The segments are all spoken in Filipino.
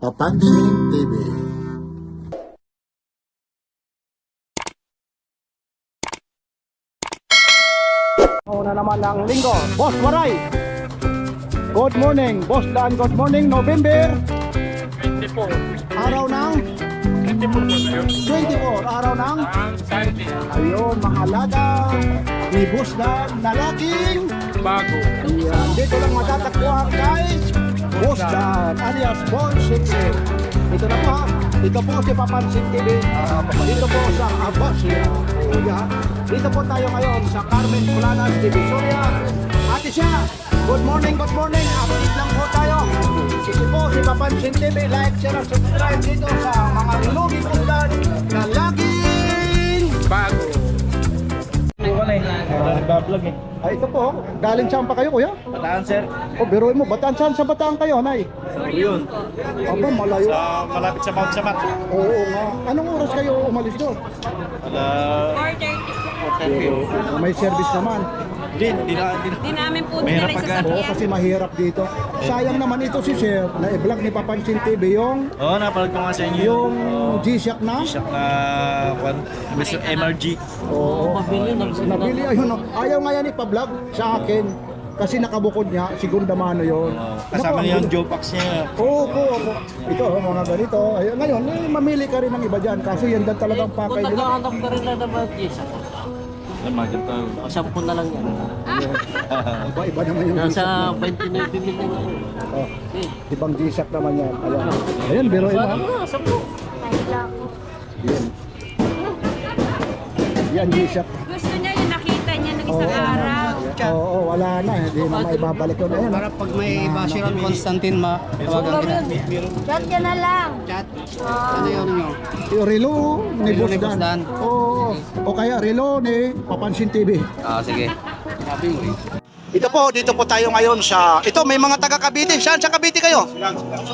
Papansin TV. Una naman ng linggo, Boss Waray. Good morning, Boss Dan. Good morning, November 24. araw ng 24, araw ng Sunday. ayun, mga alaga ni Boss Dan na laging Bago. yan, dito lang matatagpuan guys. Boss Dan alias Boss Secret. Ito na po, ito po si Papansin TV. Dito po sa Abasia. Yan. Dito po tayo ngayon sa Carmen Planas, Divisoria. Ate siya, good morning, good morning. Update lang po tayo. Ito po si Papansin TV. Like, share, and subscribe dito sa mga lugi pundan na laging Bago. Nagbablog eh. ay, ito po, galing saan pa kayo, kuya? Bataan, sir. O, biruin mo, Bataan, saan sa Bataan kayo, Nay? Yun. Aba, malayo. Malapit sa Mount Samat. Oo nga. Anong oras kayo umalis doon? May service naman. Di namin po Mahirap dinala sa pagka- Oo, sasakyan. kasi mahirap dito. Sayang naman ito si Sir, na i-vlog ni Papansin TV yung Oo, napalad ko nga sa inyo. yung G-Shock na. Shock na MRG. Oo. Nabili ayun. No. Ayaw nga yan ipa-vlog sa akin. Kasi nakabukod niya, segunda mano yun. Kasama Naku, niya yung ang- Joe Pax niya. Opo, opo. Ito, mga ganito. Ayun, ngayon, mamili ka rin ng iba dyan. Kasi yan dan talagang pakay Kung nila. naghahanap ka rin na naman, yes. O, 10 na lang yan. Iba naman yung Nasa G-Shock 29 bibili na yan. na. Oh, ibang G-Shock naman yan. Ayan, ayan biruin mo. Ano na, 10. Yan. Yan G-Shock. Gusto niya yung nakita niya ng isang araw. Oo, wala na. Hindi na maibabalik yun. Ayan. Para pag may Bashiran Constantine tawagan kita. Chat ka na lang. Chat. Ano yun nyo? Yung relo ni Relo Boss ni Boss Dan. Dan. Oo. O kaya relo ni Papansin TV. Sige. Sabi mo eh. Ito po, dito po tayo ngayon sa... Ito, may mga taga Cavite. Saan sa Cavite kayo?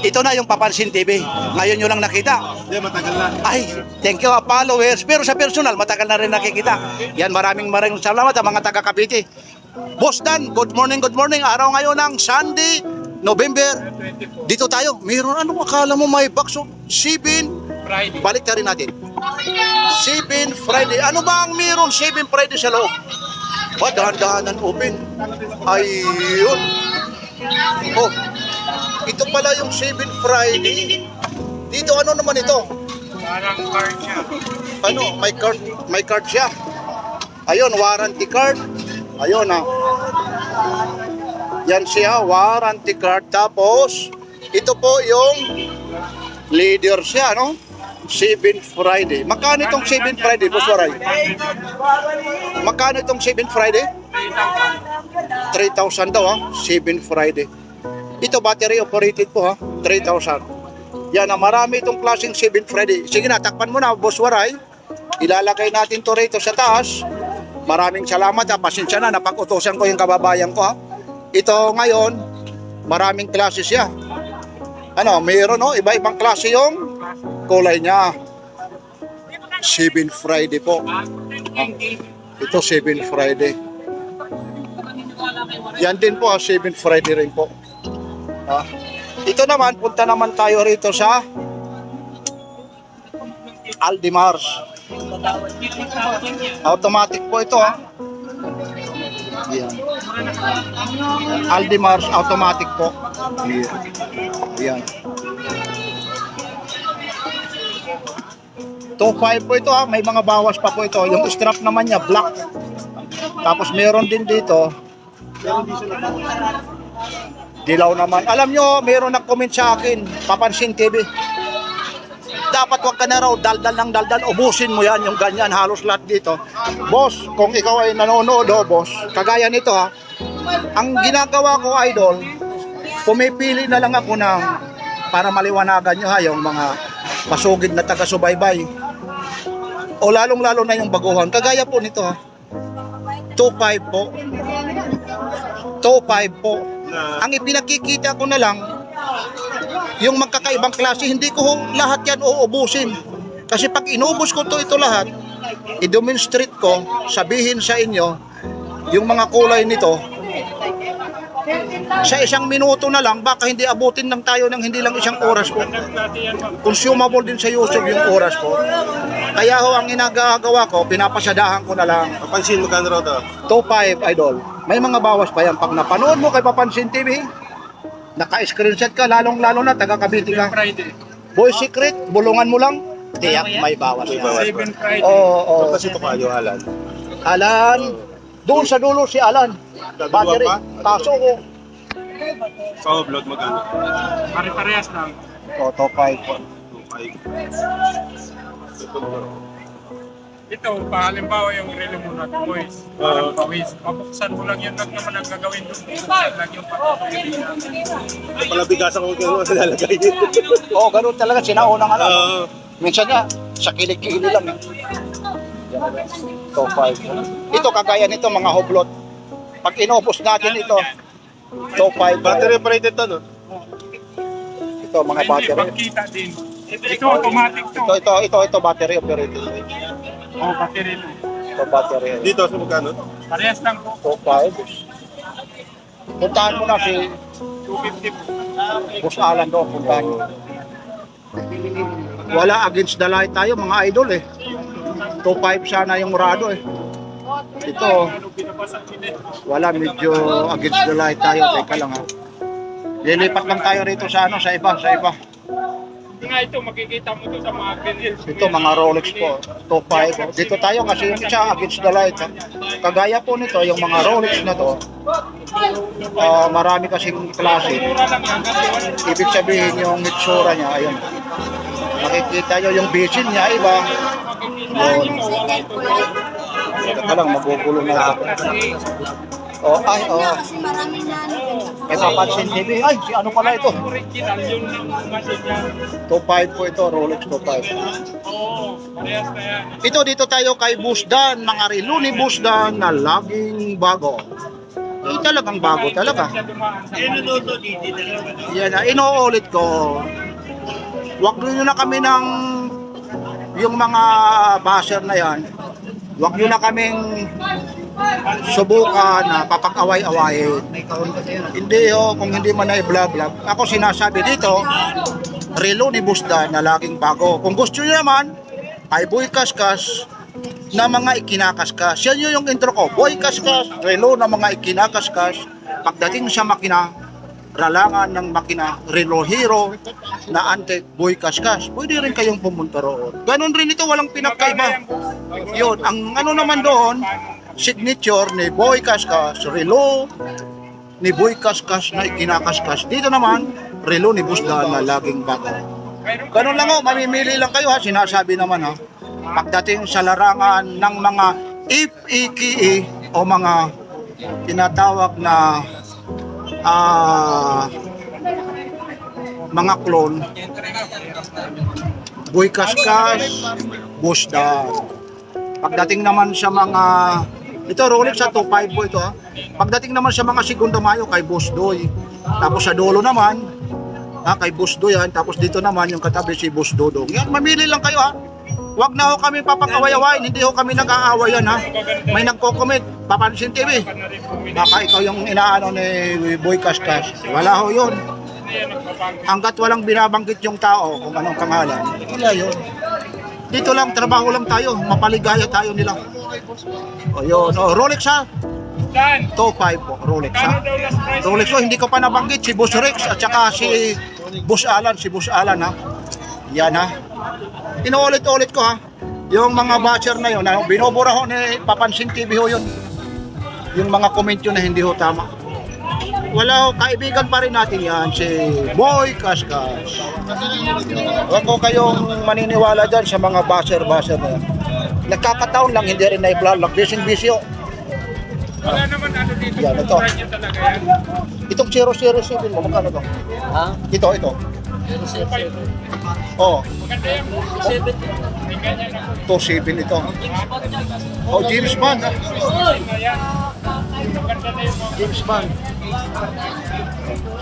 Ito na yung Papansin TV. Ngayon nyo lang nakita. Hindi, matagal na. Ay, thank you, followers. Pero sa personal, matagal na rin nakikita. Yan, maraming salamat sa mga taga Cavite. Boss Dan, good morning, good morning. Araw ngayon ng Sunday, November. Dito tayo. Mayroon, ano akala mo may box of 7? Friday. Balik na rin natin. 7 Friday. Ano ba ang mayroon 7 Friday sa loob? Ba, dahan-dahanan open. Ayun. Oh, ito pala yung 7 Friday. Dito, ano naman ito? Parang card siya. Ano, may card siya. Ayun, warranty card. Ayun ah. Yan siya, warranty card. Tapos, ito po yung leader siya, no? 7 Friday. Magkano itong 7 Friday, Boss Waray? Magkano itong 7 Friday? 3,000 daw ha, 7 Friday. Ito battery operated po ha, 3,000. Yan na, marami itong klaseng 7 Friday. Sige na, takpan mo na, Boss Waray. Ilalagay natin to rito sa taas. Maraming salamat ha, pasensya na, napag-utosan ko yung kababayan ko ha. Ito ngayon, maraming klase siya. Ano, mayroon no, iba-ibang klase yung kulay niya. 7 Friday po. Ito 7 Friday. Yan din po 7 Friday rin po. Ito naman, punta naman tayo rito sa Aldimars. Automatic po ito Yan. Aldimars automatic po. Yan. 2.5 po ito may mga bawas pa po ito. Yung strap naman niya black. Tapos meron din dito dilaw naman. Alam nyo, meron nag-comment sa akin, Papansin TV. Dapat wag ka na raw daldal ng daldal, ubusin mo yan yung ganyan halos lahat dito. Boss, kung ikaw ay nanonood boss, kagaya nito ang ginagawa ko idol, pumipili na lang ako ng para maliwanagan nyo yung mga pasugid na taga-subaybay. O lalong-lalo na yung baguhan. Kagaya po nito 2.5 po. 2.5 po. Ang ipinakikita ko na lang, yung magkakaibang klase, hindi ko lahat yan uubusin. Kasi pag inubos ko ito lahat, i-demonstrate ko, sabihin sa inyo, yung mga kulay nito, Sa isang minuto na lang, baka hindi abutin lang tayo ng hindi lang isang oras po. Consumable din sa YouTube yung oras po. Kaya ho, ang inagagawa ko, pinapasadahan ko na lang. Papansin, magkano raw to? 2.5 idol. May mga bawas pa yan. Pag napanood mo kay Papansin TV, naka-screenshot ka, lalong-lalo na, taga-Cavite ka. Boy Secret, bulungan mo lang, tiyak may bawas May yan. bawas pa. Oo, Ito kasi ito kayo, Alan. Alan, doon sa dulo si Alan. Battery, pa? taso ko. Sa upload, magkano? Pare-parehas lang. O, 2.5 po. 2.5. Ito, halimbawa yung relo mo na boys. Parang pawis. Mabuksan mo lang yun lang naman ang gagawin doon. Buksan lang yung patutuloy na. Ito pala bigasan ko kung lalagay. Oo, ganun talaga, sinaunang ano. Oo. Minsan nga, sa kilig-kilig lang. 2.5 po. Ito, kagaya nito, mga hublot. Pag inubos natin ito, 2.5 Battery operated to, no? Ito, mga Hindi, battery. pagkita din. Ito, automatic to. Ito, battery operated. Oh, battery na. Ito, battery. Dito, sa magkano? Parehas lang po. 2.5. Puntahan mo na si 250 po. Boss Alan doon, puntahan mo. Wala against the light tayo, mga idol eh. 2.5 sana yung Rado eh. Ito, wala, medyo against the light tayo. Teka lang ha. Lilipat lang tayo rito sa ano, sa iba. Nga ito, makikita mo to sa mga grills. Ito, mga Rolex po. 2.5. Dito tayo kasi yung isa against the light. Ha? Kagaya po nito, yung mga Rolex na to, marami kasing klase. Mura lang yan kasi Ibig sabihin yung itsura niya, ayun. Makikita nyo yung bisin niya, iba. Yun. Teka lang, magugulo na ako. Oh, ay, oh. Eh, Papansin TV. Ay, si ano pala ito? original yun yung machine yan. 2.5 po ito, Rolex 2.5. Oo, parehas na yan. Ito, dito tayo kay Busdan, mga relo ni Busdan na laging bago. Eh, talagang bago talaga. Siya dumaan sa Yan na, inuulit ko. Huwag nyo na kami ng yung mga basher na yan. Huwag nyo na kaming subukan na papag-away-awayin. Hindi ho, kung hindi man na i-vlog-vlog. Ako sinasabi dito, relo ni Busdan na laging bago. Kung gusto nyo naman, ay Boy Kaskas na mga ikinakaskas. Yan yun yung intro ko. Boy Kaskas, relo na mga ikinakaskas. Pagdating sa makina, ralangan ng makina, relo hero na antique Boy Kaskas. Pwede rin kayong pumunta roon. Ganon rin ito, walang pinagkaiba. Yun, ang ano naman doon, signature ni Boy Kaskas, relo ni Boy Kaskas na ikinakaskas. Dito naman, relo ni Busdan na laging bago. Ganun lang ho, mamimili lang kayo ha, sinasabi naman ha. Pagdating sa larangan ng mga FEKE o mga tinatawag na mga clone, Boy Kaskas, Busdan. Pagdating naman sa mga, ito Rolex sa 2.5 po ito ha. Pagdating naman sa mga Segundo Mayo kay Busdoy. Tapos sa dulo naman, kay Busdoy yan. Tapos dito naman yung katabi si Busdodong. Yan, mamili lang kayo ha. Huwag na ho kami papag-away-awayin, hindi ho kami nag-aaway yan ha. May nagko-comment, Papansin TV. Baka ikaw yung inaano ni Boy Kaskas. Wala ho yun. Hanggat walang binabanggit yung tao kung anong pangalan, wala yun. Dito lang, trabaho lang tayo, mapaligaya tayo nila. O yun, Rolex ha. 2.5 po, Rolex ha. Rolex ho, hindi ko pa nabanggit si Boss Rex at saka si Boss Alan ha. Yan ha. Inuulit-ulit ko ha. Yung mga batcher na yun, binubura ho ni Papansin TV ho yun. Yung mga comment yun na hindi ho tama. Wala ho, kaibigan pa rin natin yan, si Boy Kaskas. Huwag ko kayong maniniwala dyan sa mga basher na yan. Nagkakataon lang, hindi rin na-vlog. Busy ho. Wala naman ano dito. Yan, ito. Brand nyo talaga yan. Itong 007 mo, magkano to? Ha? Ito. Oh, Maganda yan. 7. May ganyan ako. 2.7 ito. Oh, James Bond. Na yan. Maganda na yung mga James Bond.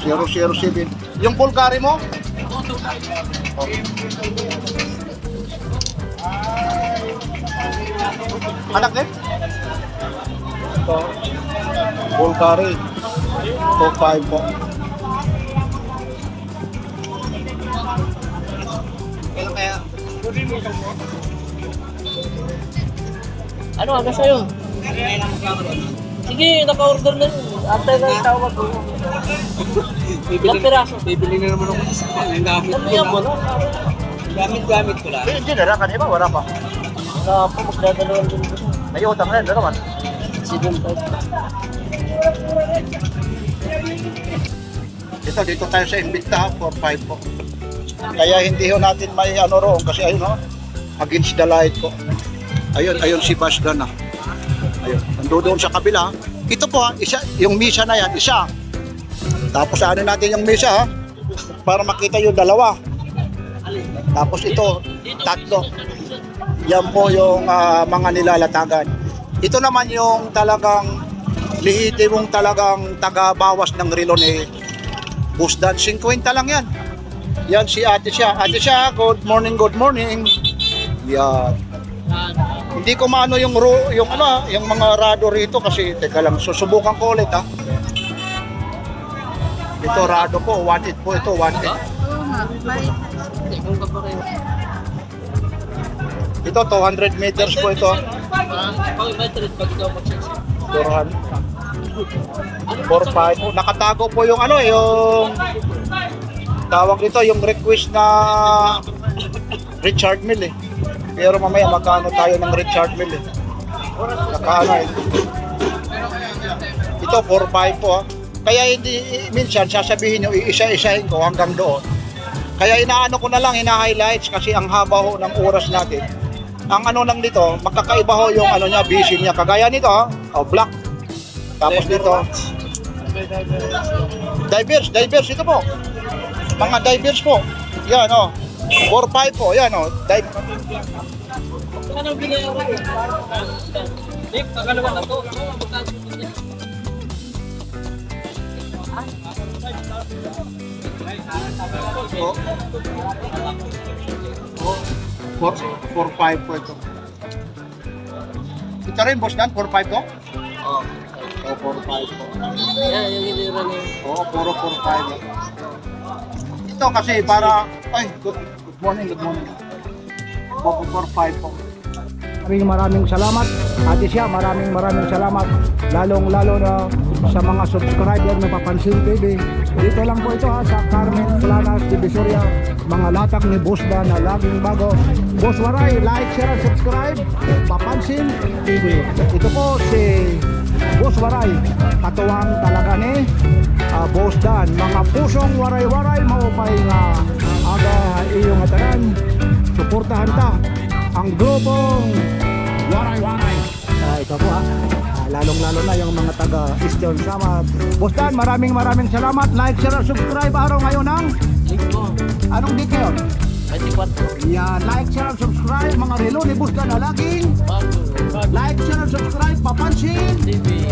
007. Yung Bulgari mo? Oh. Anak din? Ito, Bulgari. Ito, 5 po. Ano, hanggang sa'yo? Sige, naka-order na yun. Antay na yung tawag ko. Ilang piraso? Bibili na naman ako sa gamit Sabihan mo na. Gamit ko lang. Hindi na, kanina wala pa. Wala po, magdadalawan din ko. May utang na yun, naman. Sige, Ito, dito tayo sa Invicta, 4-5 po. Kaya hindi ho natin may ano roon kasi ayun ho, against the light po. Ayun si Basdan na. Ayun, nandoon sa kabila. Ito po ha, isa, yung misa na yan, isa. Tapos ano natin yung misa ha, para makita yung dalawa. Tapos ito, tatlo. Yan po yung mga nilalatagan. Ito naman yung talagang lihitimong talagang taga-bawas ng relo ni Busdan. 50 lang yan. Yan si ate siya. Ate siya, good morning, good morning. Yan. Hindi ko maano yung mga rado rito kasi teka lang, susubukan ko ulit ha. Ito rado po, wanted po ito, wanted. Ito 200 meters po ito. 4-5. Nakatago po yung yung tawag nito, yung request na Richard Mill eh. Pero mamaya magkano tayo ng Richard Mill eh. Nakaano eh. Ito 4-5 po ha. Kaya hindi minsan sasabihin nyo iisa-isahin ko hanggang doon. Kaya inaano ko na lang, ina-highlights kasi ang haba ho ng oras natin. Ang ano lang dito, magkakaiba ho yung niya, busy niya. Kagaya nito ha, black. Tapos dito, divers ito po. Mga divers po. Yan 4-5 po, yan Ano binayaran? Dave, kakalawa na to. So, 4-5 po ito. Ito rin, boss Dan, 4-5 to? Oo. 4-5 po. Yan, yung hinira niya. Oo, puro 4-5. Ito kasi para, good morning. 4-5 po. Maraming salamat. Ate siya, maraming salamat. Lalong-lalo na sa mga subscriber na Papansin TV. Dito lang po ito sa Carmen Planas, Divisoria. Mga latak ni Busdan na laging bago. Boss Waray, like, share, and subscribe. Papansin TV. Ito po si Boss Waray. Katuwang talaga ni Busdan. Mga pusong waray-waray maupay nga aga iyong atanan. Suportahan ta ang grupong Waray-Waray. Ito po lalong-lalo na yung mga taga-Eastern Samar. Busdan, maraming salamat. Like, share, subscribe. Araw ngayon ng Linggo. anong date ngayon? 24. Yan, like, share, subscribe. Mga relo ni Busdan na laging Bago. like, share, subscribe. Papansin TV.